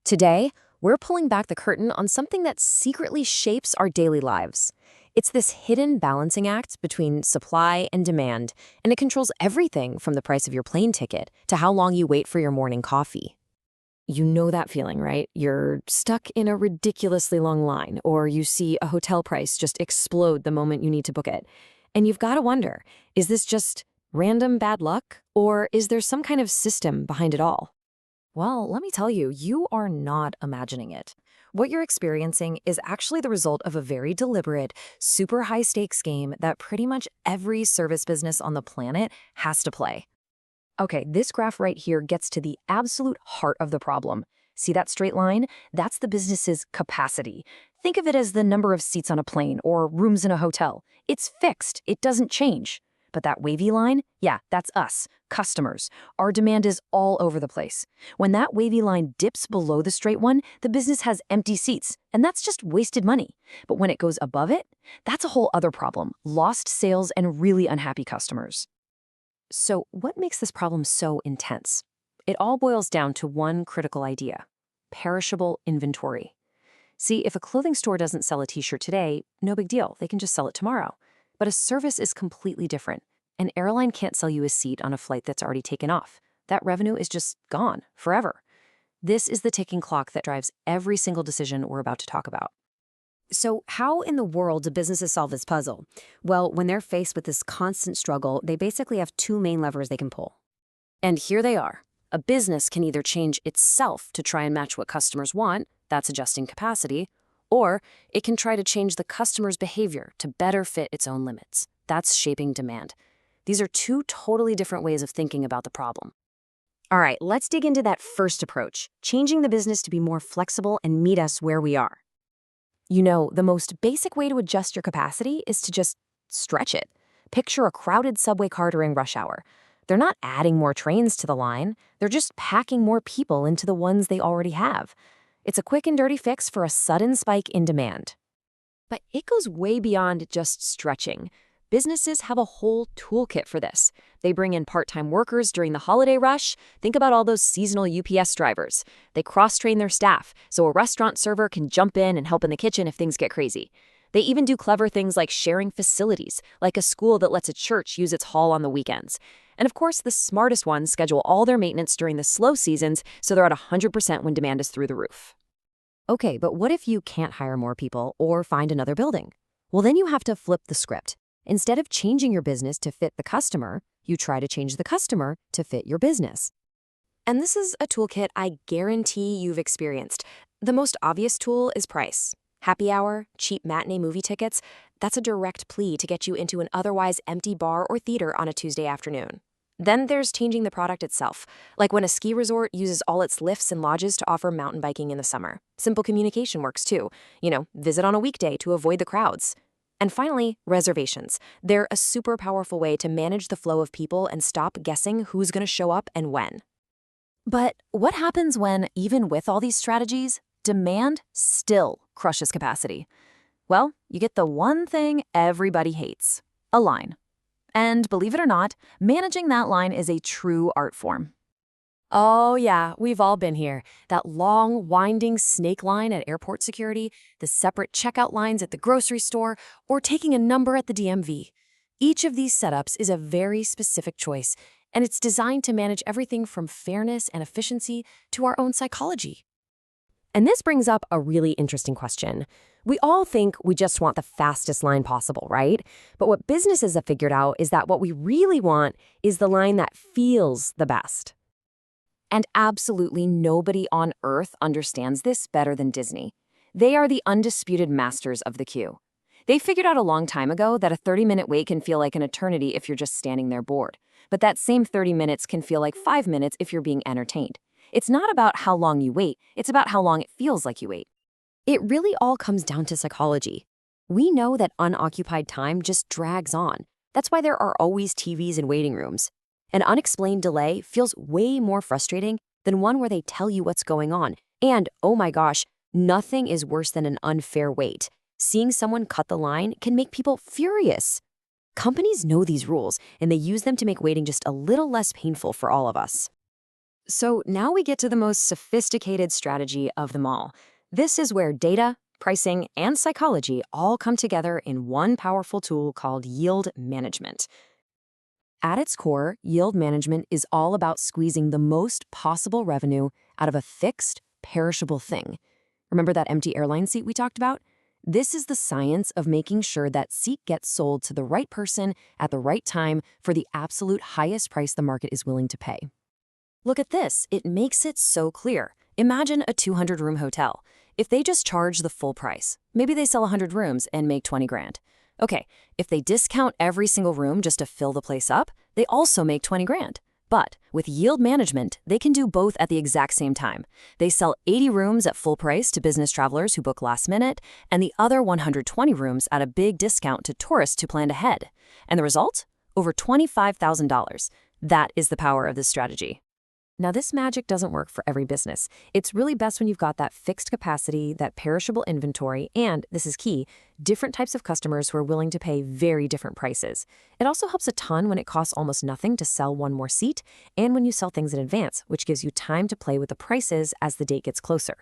Today, we're pulling back the curtain on something that secretly shapes our daily lives. It's this hidden balancing act between supply and demand, and it controls everything from the price of your plane ticket to how long you wait for your morning coffee. You know that feeling, right? You're stuck in a ridiculously long line, or you see a hotel price just explode the moment you need to book it. And you've got to wonder, is this just random bad luck, or is there some kind of system behind it all? Well, let me tell you, you are not imagining it. What you're experiencing is actually the result of a very deliberate, super high stakes game that pretty much every service business on the planet has to play. Okay, this graph right here gets to the absolute heart of the problem. See that straight line? That's the business's capacity. Think of it as the number of seats on a plane or rooms in a hotel. It's fixed, it doesn't change. But that wavy line, yeah, that's us, customers. Our demand is all over the place. When that wavy line dips below the straight one, the business has empty seats, and that's just wasted money. But when it goes above it, that's a whole other problem, lost sales and really unhappy customers. So what makes this problem so intense? It all boils down to one critical idea: perishable inventory. See, if a clothing store doesn't sell a t-shirt today, no big deal, they can just sell it tomorrow. But a service is completely different. An airline can't sell you a seat on a flight that's already taken off. That revenue is just gone forever. This is the ticking clock that drives every single decision we're about to talk about. So how in the world do businesses solve this puzzle? Well, when they're faced with this constant struggle, they basically have two main levers they can pull. And here they are. A business can either change itself to try and match what customers want, that's adjusting capacity, or it can try to change the customer's behavior to better fit its own limits. That's shaping demand. These are two totally different ways of thinking about the problem. All right, let's dig into that first approach, changing the business to be more flexible and meet us where we are. You know, the most basic way to adjust your capacity is to just stretch it. Picture a crowded subway car during rush hour. They're not adding more trains to the line, they're just packing more people into the ones they already have. It's a quick and dirty fix for a sudden spike in demand. But it goes way beyond just stretching. Businesses have a whole toolkit for this. They bring in part-time workers during the holiday rush. Think about all those seasonal UPS drivers. They cross-train their staff, so a restaurant server can jump in and help in the kitchen if things get crazy. They even do clever things like sharing facilities, like a school that lets a church use its hall on the weekends. And of course, the smartest ones schedule all their maintenance during the slow seasons so they're at 100% when demand is through the roof. Okay, but what if you can't hire more people or find another building? Well, then you have to flip the script. Instead of changing your business to fit the customer, you try to change the customer to fit your business. And this is a toolkit I guarantee you've experienced. The most obvious tool is price. Happy hour, cheap matinee movie tickets, that's a direct plea to get you into an otherwise empty bar or theater on a Tuesday afternoon. Then there's changing the product itself, like when a ski resort uses all its lifts and lodges to offer mountain biking in the summer. Simple communication works too. Visit on a weekday to avoid the crowds. And finally, reservations. They're a super powerful way to manage the flow of people and stop guessing who's going to show up and when. But what happens when, even with all these strategies, demand still crushes capacity? Well, you get the one thing everybody hates: a line. And believe it or not, managing that line is a true art form. Oh yeah, we've all been here. That long, winding snake line at airport security, the separate checkout lines at the grocery store, or taking a number at the DMV. Each of these setups is a very specific choice, and it's designed to manage everything from fairness and efficiency to our own psychology. And this brings up a really interesting question. We all think we just want the fastest line possible, right? But what businesses have figured out is that what we really want is the line that feels the best. And absolutely nobody on earth understands this better than Disney. They are the undisputed masters of the queue. They figured out a long time ago that a 30-minute wait can feel like an eternity if you're just standing there bored. But that same 30 minutes can feel like 5 minutes if you're being entertained. It's not about how long you wait, it's about how long it feels like you wait. It really all comes down to psychology. We know that unoccupied time just drags on. That's why there are always TVs in waiting rooms. An unexplained delay feels way more frustrating than one where they tell you what's going on. And, oh my gosh, nothing is worse than an unfair wait. Seeing someone cut the line can make people furious. Companies know these rules, and they use them to make waiting just a little less painful for all of us. So now we get to the most sophisticated strategy of them all. This is where data, pricing, and psychology all come together in one powerful tool called yield management. At its core, yield management is all about squeezing the most possible revenue out of a fixed, perishable thing. Remember that empty airline seat we talked about? This is the science of making sure that seat gets sold to the right person at the right time for the absolute highest price the market is willing to pay. Look at this. It makes it so clear. Imagine a 200-room hotel. If they just charge the full price, maybe they sell 100 rooms and make 20 grand. Okay, if they discount every single room just to fill the place up, they also make 20 grand. But with yield management, they can do both at the exact same time. They sell 80 rooms at full price to business travelers who book last minute, and the other 120 rooms at a big discount to tourists who planned ahead. And the result? Over $25,000. That is the power of this strategy. Now, this magic doesn't work for every business. It's really best when you've got that fixed capacity, that perishable inventory, and, this is key, different types of customers who are willing to pay very different prices. It also helps a ton when it costs almost nothing to sell one more seat, and when you sell things in advance, which gives you time to play with the prices as the date gets closer.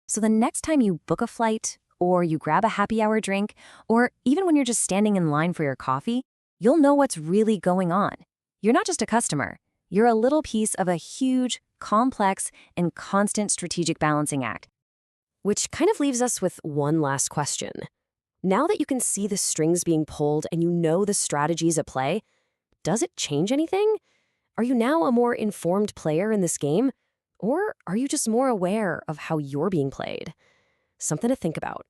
So the next time you book a flight, or you grab a happy hour drink, or even when you're just standing in line for your coffee, you'll know what's really going on. You're not just a customer. You're a little piece of a huge, complex, and constant strategic balancing act. Which kind of leaves us with one last question. Now that you can see the strings being pulled and you know the strategies at play, does it change anything? Are you now a more informed player in this game? Or are you just more aware of how you're being played? Something to think about.